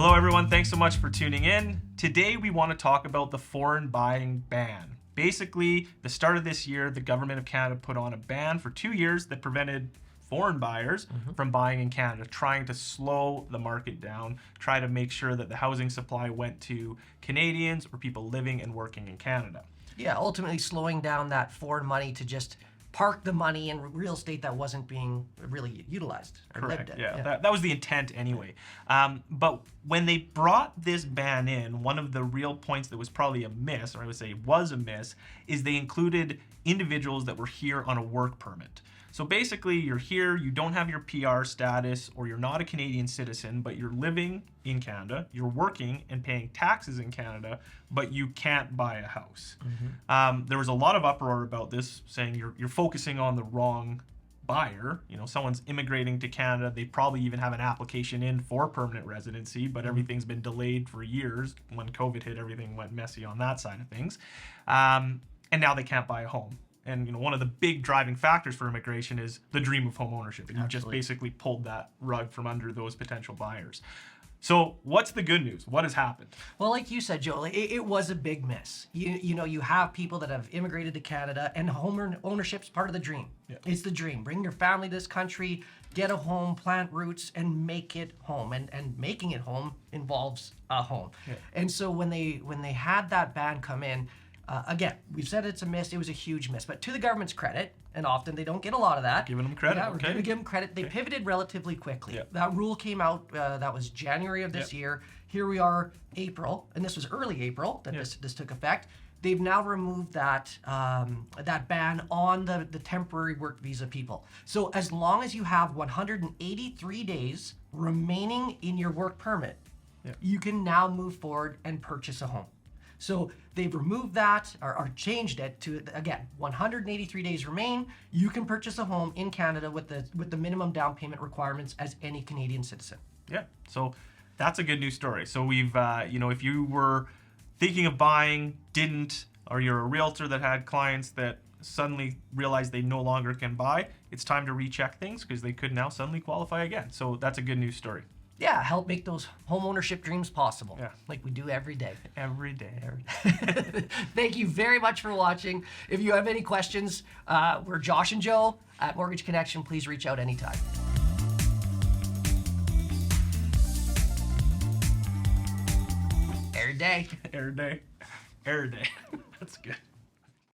Hello everyone, thanks so much for tuning in. Today we want to talk about the foreign buying ban. Basically, the start of this year, the government of Canada put on a ban for 2 years that prevented foreign buyers from buying in Canada, trying to slow the market down, try to make sure that the housing supply went to Canadians or people living and working in Canada. Yeah, ultimately slowing down that foreign money to just park the money in real estate that wasn't being really utilized or Correct. lived in. Yeah. That was the intent anyway. But when they brought this ban in, one of the real points that was probably a miss, or I would say was a miss, is they included individuals that were here on a work permit. So basically, you're here, you don't have your PR status, or you're not a Canadian citizen, but you're living in Canada, you're working and paying taxes in Canada, but you can't buy a house. There was a lot of uproar about this, saying you're focusing on the wrong buyer. You know, someone's immigrating to Canada, they probably even have an application in for permanent residency, but everything's been delayed for years. When COVID hit, everything went messy on that side of things. And now they can't buy a home. And you know, one of the big driving factors for immigration is the dream of home ownership. And you just basically pulled that rug from under those potential buyers. So what's the good news? What has happened? Well, like you said, Joel, it was a big miss. You know, you have people that have immigrated to Canada, and home ownership's part of the dream. Yeah. It's the dream. Bring your family to this country, get a home, plant roots, and make it home. And making it home involves a home. Yeah. And so when they had that ban come in, again, we've said it's a miss. It was a huge miss. But to the government's credit, and often they don't get a lot of that. Giving them credit. Yeah, we're going to give them credit. They pivoted relatively quickly. Yeah. That rule came out, that was January of this year. Here we are, April, and this was early April that this took effect. They've now removed that that ban on the temporary work visa people. So as long as you have 183 days remaining in your work permit, you can now move forward and purchase a home. So they've removed that or changed it to, again, 183 days remain. You can purchase a home in Canada with the minimum down payment requirements as any Canadian citizen. Yeah, so that's a good news story. So we've, you know, if you were thinking of buying, didn't, or you're a realtor that had clients that suddenly realized they no longer can buy, it's time to recheck things because they could now suddenly qualify again. So that's a good news story. Yeah, help make those home ownership dreams possible. Yeah. Like we do every day. Every day. Thank you very much for watching. If you have any questions, we're Josh and Joe at Mortgage Connection. Please reach out anytime. Every day. Every day. Every day. That's good.